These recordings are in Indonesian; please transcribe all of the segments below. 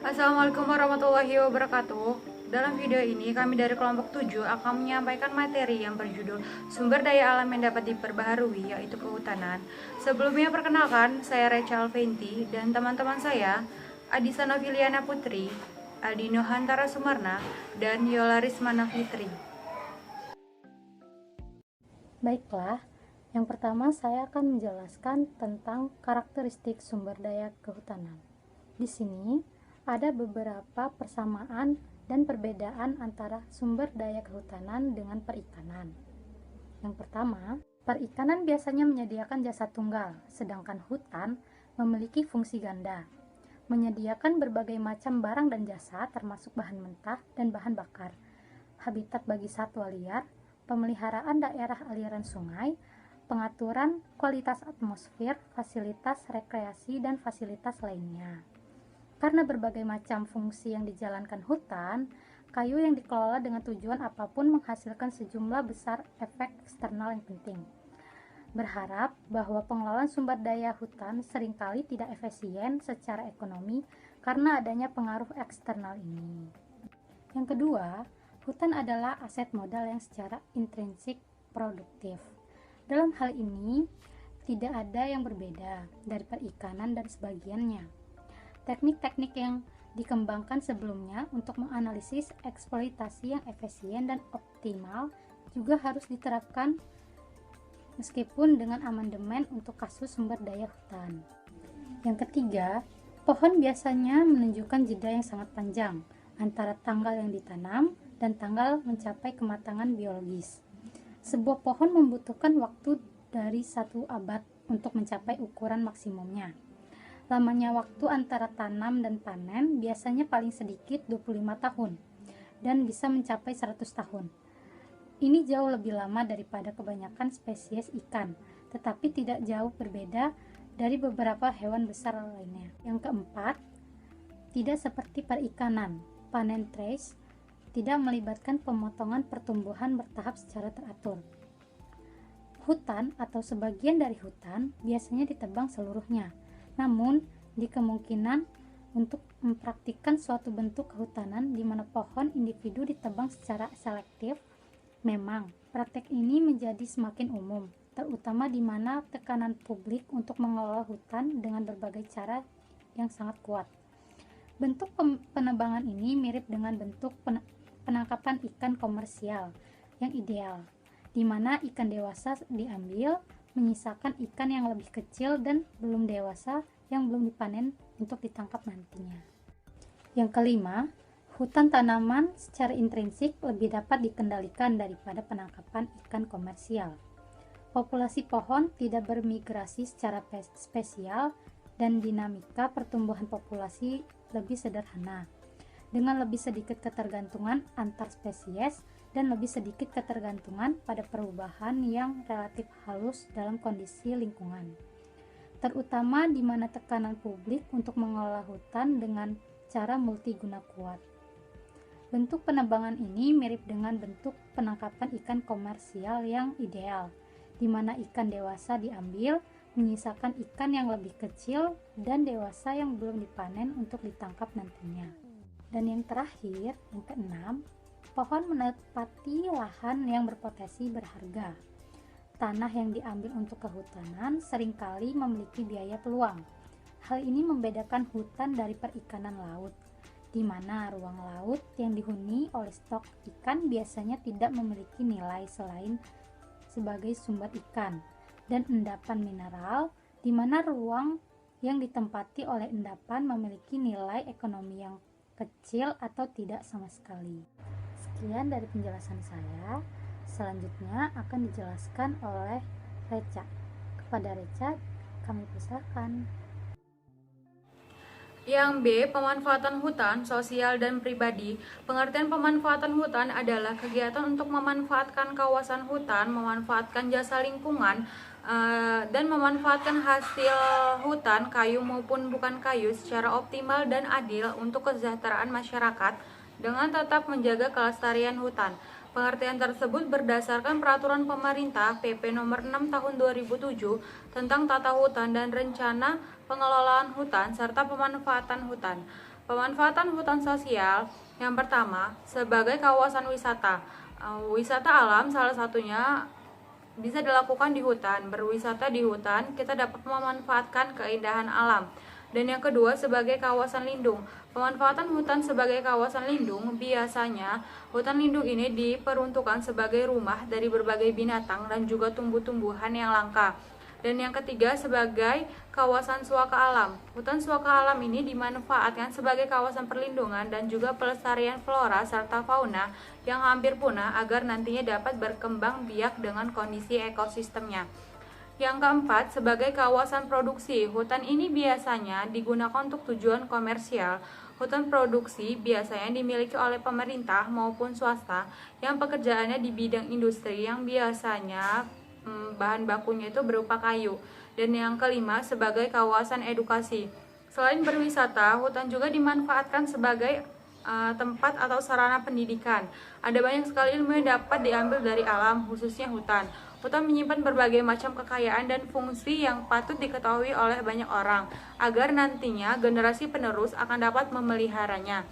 Assalamualaikum warahmatullahi wabarakatuh. Dalam video ini kami dari kelompok 7 akan menyampaikan materi yang berjudul Sumber Daya Alam yang dapat diperbaharui, yaitu kehutanan. Sebelumnya perkenalkan, saya Recha Alventi dan teman-teman saya Adisa Noviliana Putri, Aldino Hantara Sumarna, dan Yola Rismana Fitri. Baiklah, yang pertama saya akan menjelaskan tentang karakteristik sumber daya kehutanan. Di sini ada beberapa persamaan dan perbedaan antara sumber daya kehutanan dengan perikanan. Yang pertama, perikanan biasanya menyediakan jasa tunggal, sedangkan hutan memiliki fungsi ganda, menyediakan berbagai macam barang dan jasa termasuk bahan mentah dan bahan bakar, habitat bagi satwa liar, pemeliharaan daerah aliran sungai, pengaturan kualitas atmosfer, fasilitas rekreasi, dan fasilitas lainnya. Karena berbagai macam fungsi yang dijalankan hutan, kayu yang dikelola dengan tujuan apapun menghasilkan sejumlah besar efek eksternal yang penting. Berharap bahwa pengelolaan sumber daya hutan seringkali tidak efisien secara ekonomi karena adanya pengaruh eksternal ini. Yang kedua, hutan adalah aset modal yang secara intrinsik produktif. Dalam hal ini, tidak ada yang berbeda dari perikanan dan sebagiannya. Teknik-teknik yang dikembangkan sebelumnya untuk menganalisis eksploitasi yang efisien dan optimal juga harus diterapkan meskipun dengan amandemen untuk kasus sumber daya hutan. Yang ketiga, pohon biasanya menunjukkan jeda yang sangat panjang antara tanggal yang ditanam dan tanggal mencapai kematangan biologis. Sebuah pohon membutuhkan waktu dari 1 abad untuk mencapai ukuran maksimumnya. Lamanya waktu antara tanam dan panen biasanya paling sedikit 25 tahun dan bisa mencapai 100 tahun. Ini jauh lebih lama daripada kebanyakan spesies ikan, tetapi tidak jauh berbeda dari beberapa hewan besar lainnya. Yang keempat, tidak seperti perikanan, panen trace tidak melibatkan pemotongan pertumbuhan bertahap secara teratur. Hutan atau sebagian dari hutan biasanya ditebang seluruhnya, namun di kemungkinan untuk mempraktikkan suatu bentuk kehutanan di mana pohon individu ditebang secara selektif, memang praktek ini menjadi semakin umum, terutama di mana tekanan publik untuk mengelola hutan dengan berbagai cara yang sangat kuat. Bentuk penebangan ini mirip dengan bentuk penangkapan ikan komersial yang ideal, di mana ikan dewasa diambil, menyisakan ikan yang lebih kecil dan belum dewasa yang belum dipanen untuk ditangkap nantinya. Yang kelima, hutan tanaman secara intrinsik lebih dapat dikendalikan daripada penangkapan ikan komersial. Populasi pohon tidak bermigrasi secara spesial dan dinamika pertumbuhan populasi lebih sederhana, dengan lebih sedikit ketergantungan antar spesies dan lebih sedikit ketergantungan pada perubahan yang relatif halus dalam kondisi lingkungan, terutama di mana tekanan publik untuk mengelola hutan dengan cara multiguna kuat. Bentuk penebangan ini mirip dengan bentuk penangkapan ikan komersial yang ideal, di mana ikan dewasa diambil, menyisakan ikan yang lebih kecil dan dewasa yang belum dipanen untuk ditangkap nantinya. Dan yang terakhir, yang keenam, pohon menepati lahan yang berpotensi berharga. Tanah yang diambil untuk kehutanan seringkali memiliki biaya peluang. Hal ini membedakan hutan dari perikanan laut, di mana ruang laut yang dihuni oleh stok ikan biasanya tidak memiliki nilai selain sebagai sumber ikan, dan endapan mineral, di mana ruang yang ditempati oleh endapan memiliki nilai ekonomi yang kecil atau tidak sama sekali. Sekian dari penjelasan saya. Selanjutnya akan dijelaskan oleh Recha. Kepada Recha, kami persilakan. Yang B, pemanfaatan hutan, sosial dan pribadi. Pengertian pemanfaatan hutan adalah kegiatan untuk memanfaatkan kawasan hutan, memanfaatkan jasa lingkungan, dan memanfaatkan hasil hutan, kayu maupun bukan kayu, secara optimal dan adil untuk kesejahteraan masyarakat dengan tetap menjaga kelestarian hutan. Pengertian tersebut berdasarkan Peraturan Pemerintah PP Nomor 6 Tahun 2007 tentang Tata Hutan dan Rencana Pengelolaan Hutan serta Pemanfaatan Hutan. Pemanfaatan hutan sosial yang pertama sebagai kawasan wisata. Wisata alam salah satunya bisa dilakukan di hutan. Berwisata di hutan, kita dapat memanfaatkan keindahan alam. Dan yang kedua, sebagai kawasan lindung. Pemanfaatan hutan sebagai kawasan lindung, biasanya hutan lindung ini diperuntukkan sebagai rumah dari berbagai binatang dan juga tumbuh-tumbuhan yang langka. Dan yang ketiga, sebagai kawasan suaka alam. Hutan suaka alam ini dimanfaatkan sebagai kawasan perlindungan dan juga pelestarian flora serta fauna yang hampir punah agar nantinya dapat berkembang biak dengan kondisi ekosistemnya. Yang keempat, sebagai kawasan produksi. Hutan ini biasanya digunakan untuk tujuan komersial. Hutan produksi biasanya dimiliki oleh pemerintah maupun swasta yang pekerjaannya di bidang industri yang biasanya bahan bakunya itu berupa kayu. Dan yang kelima, sebagai kawasan edukasi. Selain berwisata, hutan juga dimanfaatkan sebagai tempat atau sarana pendidikan. Ada banyak sekali ilmu yang dapat diambil dari alam, khususnya hutan. Hutan menyimpan berbagai macam kekayaan dan fungsi yang patut diketahui oleh banyak orang, agar nantinya generasi penerus akan dapat memeliharanya.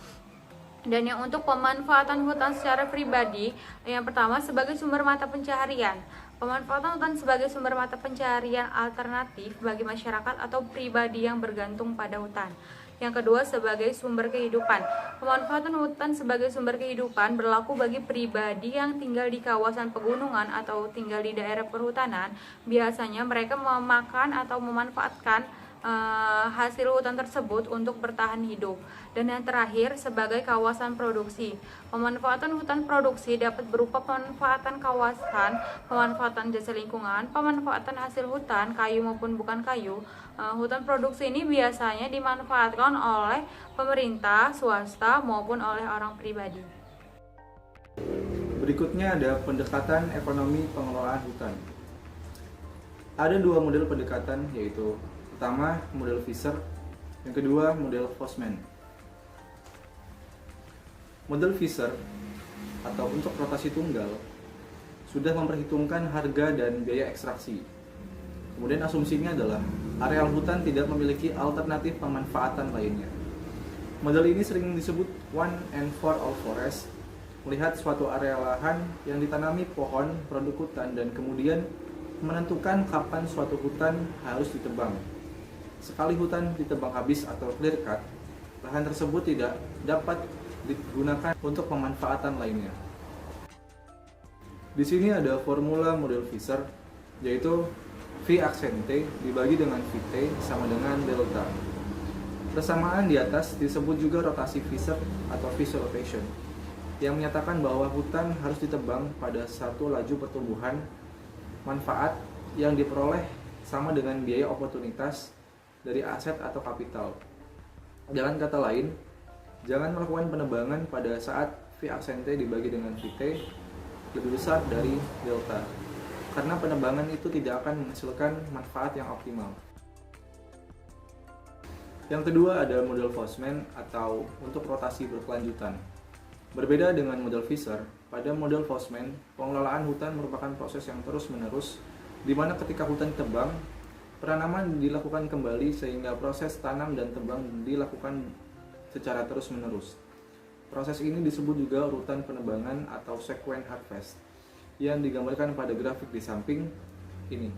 Dan yang untuk pemanfaatan hutan secara pribadi, yang pertama sebagai sumber mata pencaharian. Pemanfaatan hutan sebagai sumber mata pencaharian alternatif bagi masyarakat atau pribadi yang bergantung pada hutan. Yang kedua, sebagai sumber kehidupan. Pemanfaatan hutan sebagai sumber kehidupan berlaku bagi pribadi yang tinggal di kawasan pegunungan atau tinggal di daerah perhutanan. Biasanya mereka memakan atau memanfaatkan hasil hutan tersebut untuk bertahan hidup. Dan yang terakhir, sebagai kawasan produksi. Pemanfaatan hutan produksi dapat berupa pemanfaatan kawasan, pemanfaatan jasa lingkungan, pemanfaatan hasil hutan, kayu maupun bukan kayu. Hutan produksi ini biasanya dimanfaatkan oleh pemerintah, swasta, maupun oleh orang pribadi. Berikutnya ada pendekatan ekonomi pengelolaan hutan. Ada dua model pendekatan, yaitu pertama model Fisher, yang kedua model Fosman. Model Fisher atau untuk rotasi tunggal sudah memperhitungkan harga dan biaya ekstraksi. Kemudian asumsinya adalah areal hutan tidak memiliki alternatif pemanfaatan lainnya. Model ini sering disebut one and for all forest, melihat suatu area lahan yang ditanami pohon produk hutan dan kemudian menentukan kapan suatu hutan harus ditebang. Sekali hutan ditebang habis atau clear cut, lahan tersebut tidak dapat digunakan untuk pemanfaatan lainnya. Di sini ada formula model Fisher, yaitu V aksen T dibagi dengan VT sama dengan delta. Persamaan di atas disebut juga rotasi Fisher atau Fisher rotation, yang menyatakan bahwa hutan harus ditebang pada satu laju pertumbuhan manfaat yang diperoleh sama dengan biaya oportunitas dari aset atau kapital. Dengan kata lain, jangan melakukan penebangan pada saat V aksen T dibagi dengan VT lebih besar dari delta, karena penebangan itu tidak akan menghasilkan manfaat yang optimal. Yang kedua ada model Fosman atau untuk rotasi berkelanjutan. Berbeda dengan model Fisher, pada model Fosman, pengelolaan hutan merupakan proses yang terus-menerus, di mana ketika hutan ditebang, penanaman dilakukan kembali sehingga proses tanam dan tebang dilakukan secara terus-menerus. Proses ini disebut juga urutan penebangan atau sequence harvest, yang digambarkan pada grafik di samping ini,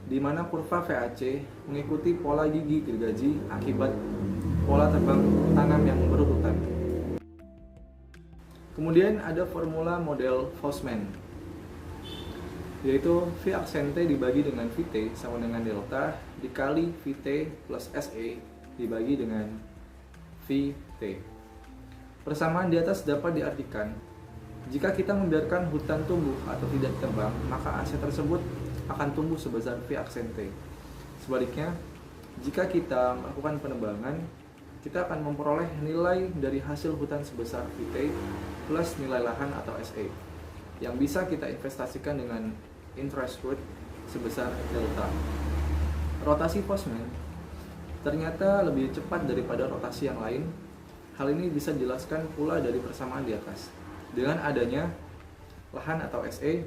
di mana kurva VAC mengikuti pola gigi gergaji akibat pola tebang tanam yang berurutan. Kemudian ada formula model Fosman, yaitu V aksen T dibagi dengan VT sama dengan delta dikali VT plus SA dibagi dengan VT. Persamaan di atas dapat diartikan, jika kita membiarkan hutan tumbuh atau tidak ditebang, maka aset tersebut akan tumbuh sebesar V aksen T. Sebaliknya, jika kita melakukan penebangan, kita akan memperoleh nilai dari hasil hutan sebesar VT plus nilai lahan atau SA, yang bisa kita investasikan dengan interest rate sebesar delta. Rotasi Fosman ternyata lebih cepat daripada rotasi yang lain. Hal ini bisa dijelaskan pula dari persamaan di atas. Dengan adanya lahan atau SA,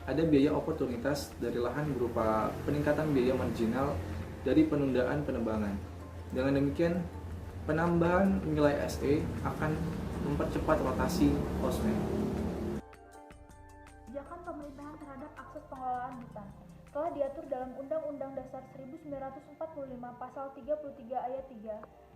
ada biaya oportunitas dari lahan berupa peningkatan biaya marginal dari penundaan penebangan. Dengan demikian, Penambahan nilai SE akan mempercepat rotasi hostman. Kebijakan pemerintahan terhadap akses pengelolaan hutan telah diatur dalam Undang-Undang Dasar 1945 Pasal 33 Ayat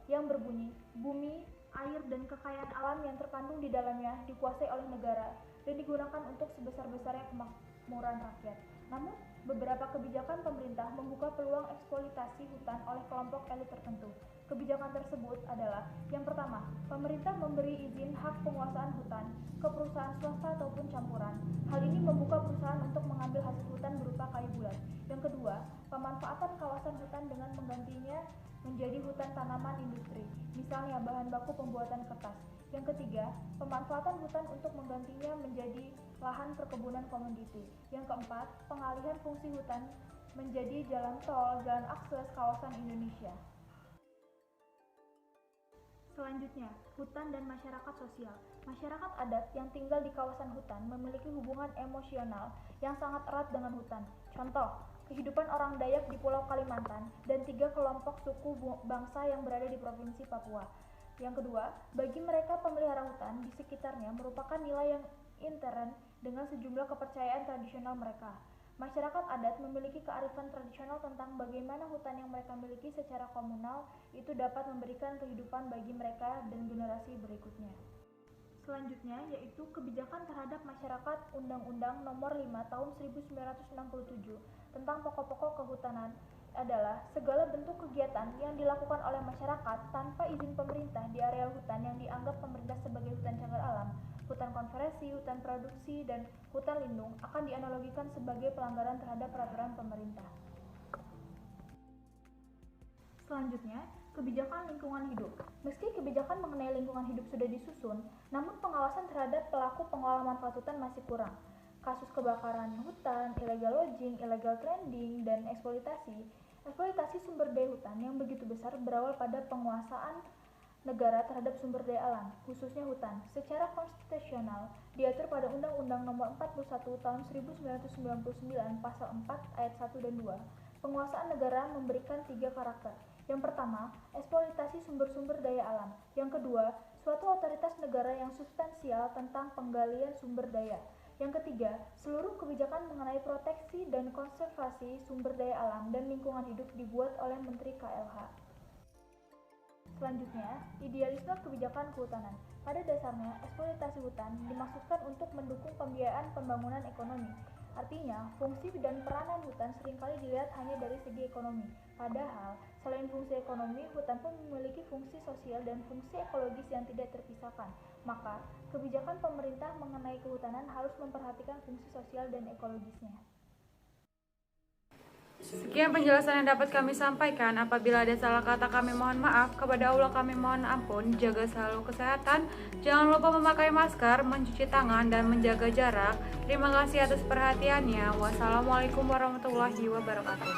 3 yang berbunyi, bumi, air, dan kekayaan alam yang terkandung di dalamnya dikuasai oleh negara dan digunakan untuk sebesar-besarnya kemakmuran rakyat. Namun, beberapa kebijakan pemerintah membuka peluang eksploitasi hutan oleh kelompok elit tertentu. Kebijakan tersebut adalah: yang pertama, pemerintah memberi izin hak penguasaan hutan ke perusahaan swasta ataupun campuran. Hal ini membuka perusahaan untuk mengambil hasil hutan berupa kayu bulat. Yang kedua, pemanfaatan kawasan hutan dengan menggantinya menjadi hutan tanaman industri, misalnya bahan baku pembuatan kertas. Yang ketiga, pemanfaatan hutan untuk menggantinya menjadi lahan perkebunan komoditi. Yang keempat, pengalihan fungsi hutan menjadi jalan tol, jalan akses kawasan Indonesia. Selanjutnya, hutan dan masyarakat sosial. Masyarakat adat yang tinggal di kawasan hutan memiliki hubungan emosional yang sangat erat dengan hutan. Contoh, kehidupan orang Dayak di Pulau Kalimantan dan 3 kelompok suku bangsa yang berada di Provinsi Papua. Yang kedua, bagi mereka pemelihara hutan di sekitarnya merupakan nilai yang intern dengan sejumlah kepercayaan tradisional mereka. Masyarakat adat memiliki kearifan tradisional tentang bagaimana hutan yang mereka miliki secara komunal itu dapat memberikan kehidupan bagi mereka dan generasi berikutnya. Selanjutnya yaitu kebijakan terhadap masyarakat. Undang-Undang Nomor 5 Tahun 1967 tentang pokok-pokok kehutanan adalah segala bentuk kegiatan yang dilakukan oleh masyarakat tanpa izin pemerintah di areal hutan yang dianggap pemerintah sebagai hutan cagar alam, hutan konservasi, hutan produksi, dan hutan lindung akan dianalogikan sebagai pelanggaran terhadap peraturan pemerintah. Selanjutnya, kebijakan lingkungan hidup. Meski kebijakan mengenai lingkungan hidup sudah disusun, namun pengawasan terhadap pelaku pengelola manfaat hutan masih kurang. Kasus kebakaran hutan, illegal logging, illegal trading, dan eksploitasi sumber daya hutan yang begitu besar berawal pada penguasaan negara terhadap sumber daya alam, khususnya hutan, secara konstitusional diatur pada Undang-Undang Nomor 41 Tahun 1999 Pasal 4 Ayat 1 dan 2. Penguasaan negara memberikan 3 karakter. Yang pertama, eksploitasi sumber-sumber daya alam. Yang kedua, suatu otoritas negara yang substansial tentang penggalian sumber daya. Yang ketiga, seluruh kebijakan mengenai proteksi dan konservasi sumber daya alam dan lingkungan hidup dibuat oleh Menteri KLH. Selanjutnya, idealisme kebijakan kehutanan. Pada dasarnya, eksploitasi hutan dimaksudkan untuk mendukung pembiayaan pembangunan ekonomi. Artinya, fungsi dan peranan hutan seringkali dilihat hanya dari segi ekonomi. Padahal, selain fungsi ekonomi, hutan pun memiliki fungsi sosial dan fungsi ekologis yang tidak terpisahkan. Maka, kebijakan pemerintah mengenai kehutanan harus memperhatikan fungsi sosial dan ekologisnya. Sekian penjelasan yang dapat kami sampaikan. Apabila ada salah kata kami mohon maaf. Kepada Allah kami mohon ampun. Jaga selalu kesehatan. Jangan lupa memakai masker, mencuci tangan, dan menjaga jarak. Terima kasih atas perhatiannya. Wassalamualaikum warahmatullahi wabarakatuh.